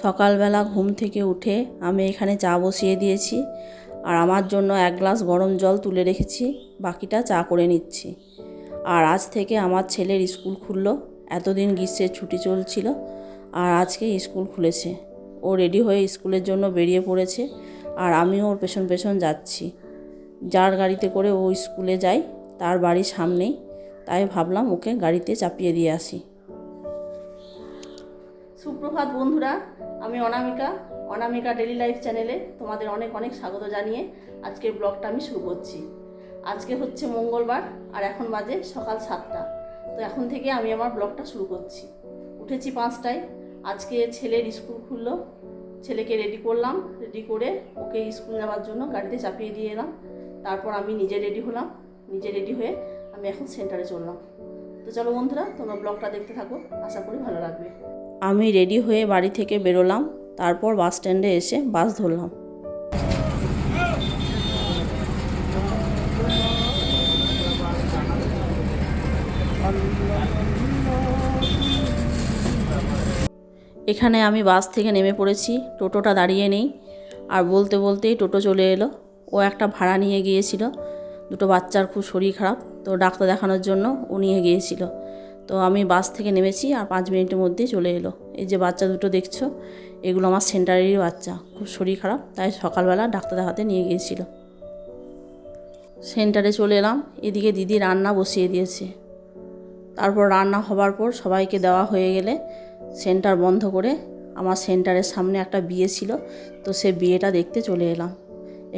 সকালবেলা ঘুম থেকে উঠে আমি এখানে চা বসিয়ে দিয়েছি আর আমার জন্য এক গ্লাস গরম জল তুলে রেখেছি, বাকিটা চা করে নিচ্ছি। আর আজ থেকে আমার ছেলের স্কুল খুললো। এতদিন গ্রীষ্মের ছুটি চলছিল আর আজকে স্কুল খুলেছে। ও রেডি হয়ে স্কুলের জন্য বেরিয়ে পড়েছে আর আমিও ওর পেছন পেছন যাচ্ছি। যার গাড়িতে করে ও স্কুলে যায় তার বাড়ির সামনেই, তাই ভাবলাম ওকে গাড়িতে চাপিয়ে দিয়ে আসি। সুপ্রভাত বন্ধুরা, আমি অনামিকা ডেলি লাইফ চ্যানেলে তোমাদের অনেক অনেক স্বাগত জানিয়ে আজকের ব্লগটা আমি শুরু করছি। আজকে হচ্ছে মঙ্গলবার আর এখন বাজে সকাল 7টা। তো এখন থেকে আমি আমার ব্লগটা শুরু করছি। উঠেছি 5টায়। আজকে ছেলের স্কুল খুললো, ছেলেকে রেডি করলাম। রেডি করে ওকে স্কুল যাওয়ার জন্য গাড়িতে চাপিয়ে দিয়ে এলাম। তারপর আমি নিজে রেডি হলাম। নিজে রেডি হয়ে আমি এখন সেন্টারে চললাম। তো চলো বন্ধুরা, তোমরা ব্লগটা দেখতে থাকো, আশা করি ভালো লাগবে। আমি রেডি হয়ে বাড়ি থেকে বেরোলাম, তারপর বাস স্ট্যান্ডে এসে বাস ধরলাম। এখানে আমি বাস থেকে নেমে পড়েছি, টোটোটা দাঁড়িয়ে নেই আর বলতে বলতেই টোটো চলে এলো। ও একটা ভাড়া নিয়ে গিয়েছিল, দুটো বাচ্চার খুব শরীর খারাপ, তো ডাক্তার দেখানোর জন্য ও নিয়ে গিয়েছিল। তো আমি বাস থেকে নেমেছি আর 5 মিনিটের মধ্যেই চলে এলো। এই যে বাচ্চা দুটো দেখছো, এগুলো আমার সেন্টারেরই বাচ্চা, খুব শরীর খারাপ, তাই সকালবেলা ডাক্তার দেখাতে নিয়ে গিয়েছিল। সেন্টারে চলে এলাম। এদিকে দিদি রান্না বসিয়ে দিয়েছে। তারপর রান্না হবার পর সবাইকে দেওয়া হয়ে গেলে সেন্টার বন্ধ করে আমার সেন্টারের সামনে একটা বিয়ে ছিল, তো সে বিয়েটা দেখতে চলে এলাম।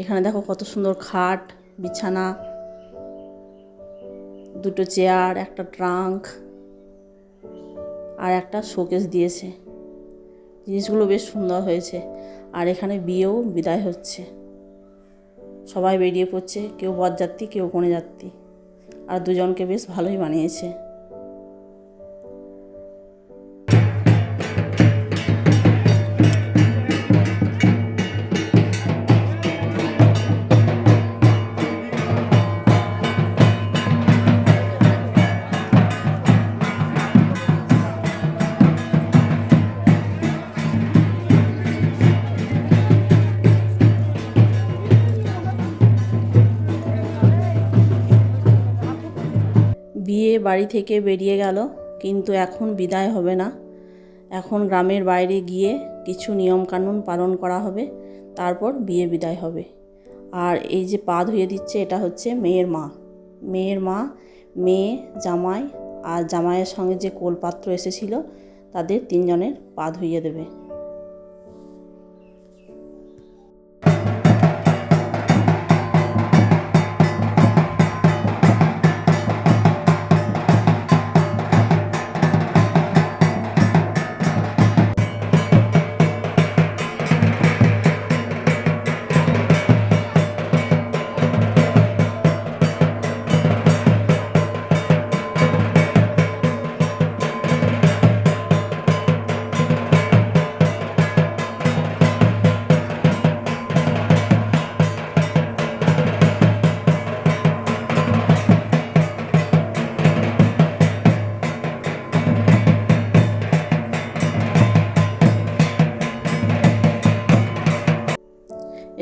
এখানে দেখো কত সুন্দর খাট, বিছানা, দুটো চেয়ার, একটা ট্রাঙ্ক আর একটা শোকেস দিয়েছে। জিনিসগুলো বেশ সুন্দর হয়েছে। আর এখানে বিয়েও বিদায় হচ্ছে, সবাই বেরিয়ে পড়ছে, কেউ বরযাত্রী কেউ কনে যাত্রী। আর দুজনকে বেশ ভালোই মানিয়েছে। বিয়ে বাড়ি থেকে বেরিয়ে গেল, কিন্তু এখন বিদায় হবে না। এখন গ্রামের বাইরে গিয়ে কিছু নিয়মকানুন পালন করা হবে, তারপর বিয়ে বিদায় হবে। আর এই যে পা ধুয়ে দিচ্ছে, এটা হচ্ছে মেয়ের মা। মেয়ে, জামাই আর জামাইয়ের সঙ্গে যে কোলপাত্র এসেছিল তাদের 3 জনের পা ধুইয়ে দেবে।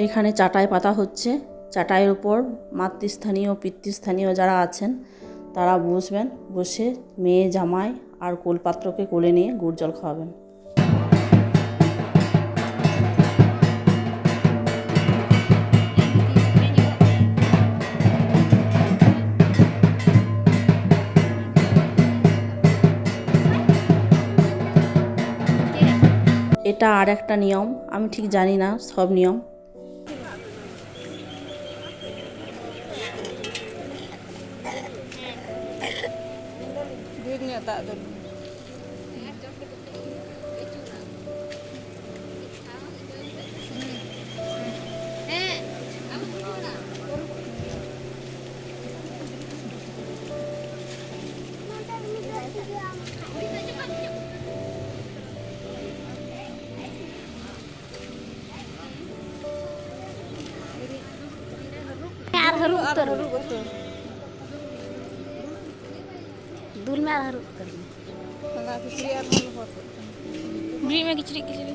এখানে চাটাই পাতা হচ্ছে। চাটাইয়ের উপর মাতৃস্থানীয় পিতৃস্থানীয় যারা আছেন তারা বসবেন, বসে মেয়ে, জামাই আর কোলপাত্রকে কোলে নিয়ে গুড় জল খাওয়াবেন। এটা আর একটা নিয়ম, আমি ঠিক জানি না সব নিয়ম। दूल में आधार बी में किचड़ी किचड़ी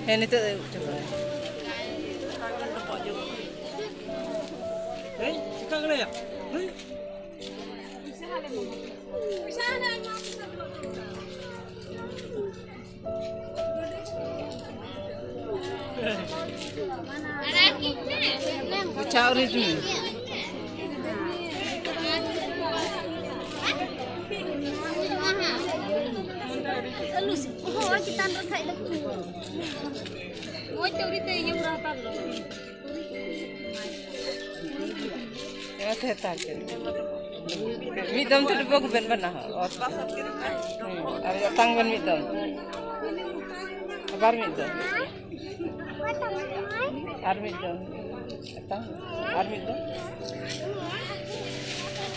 Hei ni tu coba. Hei, cakap kena ya? Hei. Bicau ni tu. Lus, oh kita nak kai lagi. Mau curi teh yang berapa lo? Ya tak tak. Midam tu lebih ben ben nah. Ada tanggan midam. Abar midam. Ar midam. Tang. Ar midam.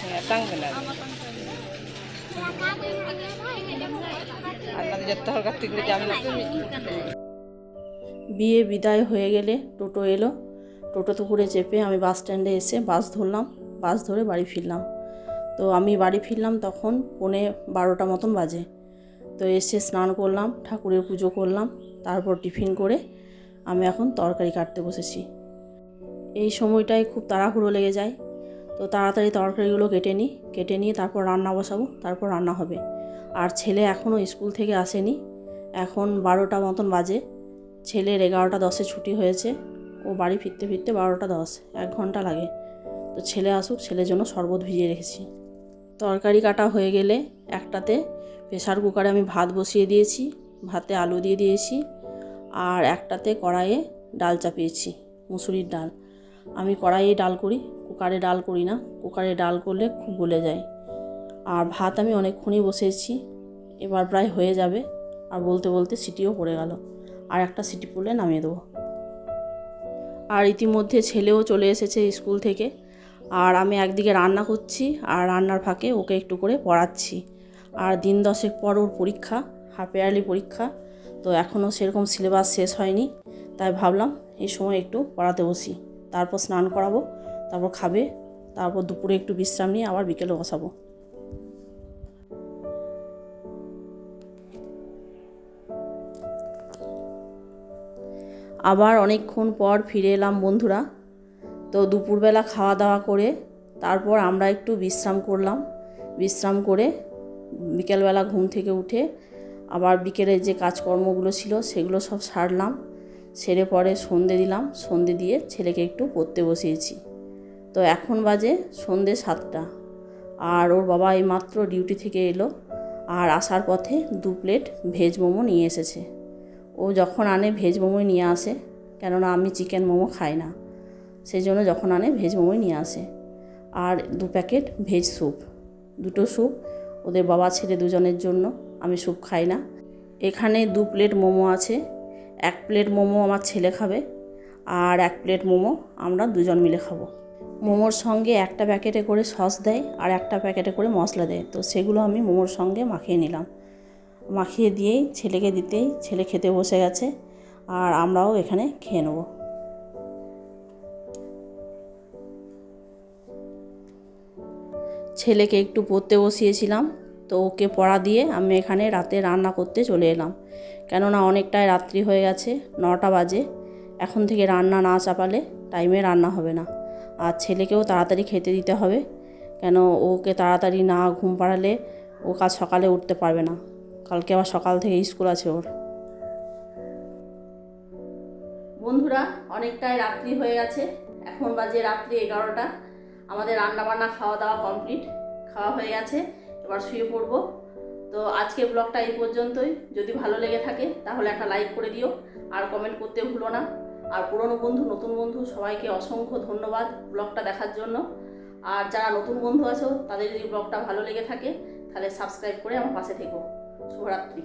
Ya tanggan ada. Anak jatuh hal kati gule jam nak tu. বিয়ে বিদায় হয়ে গেলে টোটো এলো। টোটোতে করে চেপে আমি বাস স্ট্যান্ডে এসে বাস ধরলাম। বাস ধরে বাড়ি ফিরলাম। তো আমি বাড়ি ফিরলাম তখন 11:30 মতন বাজে। তো এসে স্নান করলাম, ঠাকুরের পুজো করলাম, তারপর টিফিন করে আমি এখন তরকারি কাটতে বসেছি। এই সময়টায় খুব তাড়াহুড়ো লেগে যায়। তো তাড়াতাড়ি তরকারিগুলো কেটে নিয়ে তারপর রান্না বসাবো, তারপর রান্না হবে। আর ছেলে এখনও স্কুল থেকে আসেনি। এখন 12টা মতন বাজে। ছেলের 11:10-এ ছুটি হয়েছে। ও বাড়ি ফিরতে 12:10, 1 ঘন্টা লাগে। তো ছেলে আসুক, ছেলের জন্য শরবত ভিজিয়ে রেখেছি। তরকারি কাটা হয়ে গেলে একটাতে প্রেসার কুকারে আমি ভাত বসিয়ে দিয়েছি, ভাতে আলু দিয়ে দিয়েছি। আর একটাতে কড়াইয়ে ডাল চাপিয়েছি, মুসুরির ডাল। আমি কড়াইয়ে ডাল করি, কুকারে ডাল করি না। কুকারে ডাল করলে খুব গলে যায়। আর ভাত আমি অনেকক্ষণই বসিয়েছি, এবার প্রায় হয়ে যাবে। আর বলতে বলতে সিটিও পড়ে গেল। আর একটা সিটি পড়লে নামিয়ে দেবো। আর ইতিমধ্যে ছেলেও চলে এসেছে স্কুল থেকে। আর আমি একদিকে রান্না করছি আর রান্নার ফাঁকে ওকে একটু করে পড়াচ্ছি। আর দিন 10 পর ওর পরীক্ষা, হাফ ইয়ারলি পরীক্ষা। তো এখনও সেরকম সিলেবাস শেষ হয়নি। তাই ভাবলাম এই সময় একটু পড়াতে বসি, তারপর স্নান করাবো, তারপর খাবে, তারপর দুপুরে একটু বিশ্রাম নিয়ে আবার বিকেলে বসাবো। আবার অনেকক্ষণ পর ফিরে এলাম বন্ধুরা। তো দুপুরবেলা খাওয়া দাওয়া করে তারপর আমরা একটু বিশ্রাম করলাম। বিশ্রাম করে বিকেলবেলা ঘুম থেকে উঠে আবার বিকেলের যে কাজকর্মগুলো ছিল সেগুলো সব সারলাম। সেরে পরে সন্ধে দিলাম, সন্ধে দিয়ে ছেলেকে একটু পড়তে বসিয়েছি। তো এখন বাজে সন্ধে 7টা। আর ওর বাবা এইমাত্র ডিউটি থেকে এলো। আর আসার পথে 2 প্লেট ভেজ মোমো নিয়ে এসেছে। ও যখন আনে ভেজ মোমোই নিয়ে আসে, কেননা আমি চিকেন মোমো খাই না। সেই জন্য যখন আনে ভেজ মোমোই নিয়ে আসে। আর 2 প্যাকেট ভেজ স্যুপ, 2টো স্যুপ ওদের বাবা ছেলে দুজনের জন্য। আমি স্যুপ খাই না। এখানে 2 প্লেট মোমো আছে। 1 প্লেট মোমো আমার ছেলে খাবে, আর 1 প্লেট মোমো আমরা দুজন মিলে খাবো। মোমোর সঙ্গে একটা প্যাকেটে করে সস দেয় আর একটা প্যাকেটে করে মশলা দেয়। তো সেগুলো আমি মোমোর সঙ্গে মাখিয়ে নিলাম। মাখিয়ে দিয়েই ছেলেকে দিতেই ছেলে খেতে বসে গেছে। আর আমরাও এখানে খেয়ে নেব। ছেলেকে একটু পড়তে বসিয়েছিলাম। তো ওকে পড়া দিয়ে আমি এখানে রাতে রান্না করতে চলে এলাম। কেননা অনেকটাই রাত্রি হয়ে গেছে, 9টা বাজে। এখন থেকে রান্না না চাপালে টাইমে রান্না হবে না। আর ছেলেকেও তাড়াতাড়ি খেতে দিতে হবে, কেন ওকে তাড়াতাড়ি না ঘুম পাড়ালে ও কাল সকালে উঠতে পারবে না। কালকে আবার সকাল থেকে স্কুল আছে ওর। বন্ধুরা, অনেকটাই রাত্রি হয়ে গেছে। এখন বাজে রাত্রি 11টা। আমাদের রান্নাবান্না খাওয়া দাওয়া কমপ্লিট, খাওয়া হয়ে গেছে। এবার শুয়ে পড়বো। তো আজকের ব্লগটা এই পর্যন্তই। যদি ভালো লেগে থাকে তাহলে একটা লাইক করে দিও, আর কমেন্ট করতে ভুলো না। আর পুরনো বন্ধু, নতুন বন্ধু সবাইকে অসংখ্য ধন্যবাদ ব্লগটা দেখার জন্য। আর যারা নতুন বন্ধু আছো তাদের যদি ব্লগটা ভালো লেগে থাকে তাহলে সাবস্ক্রাইব করে আমার পাশে থেকো। শুভরাত্রি।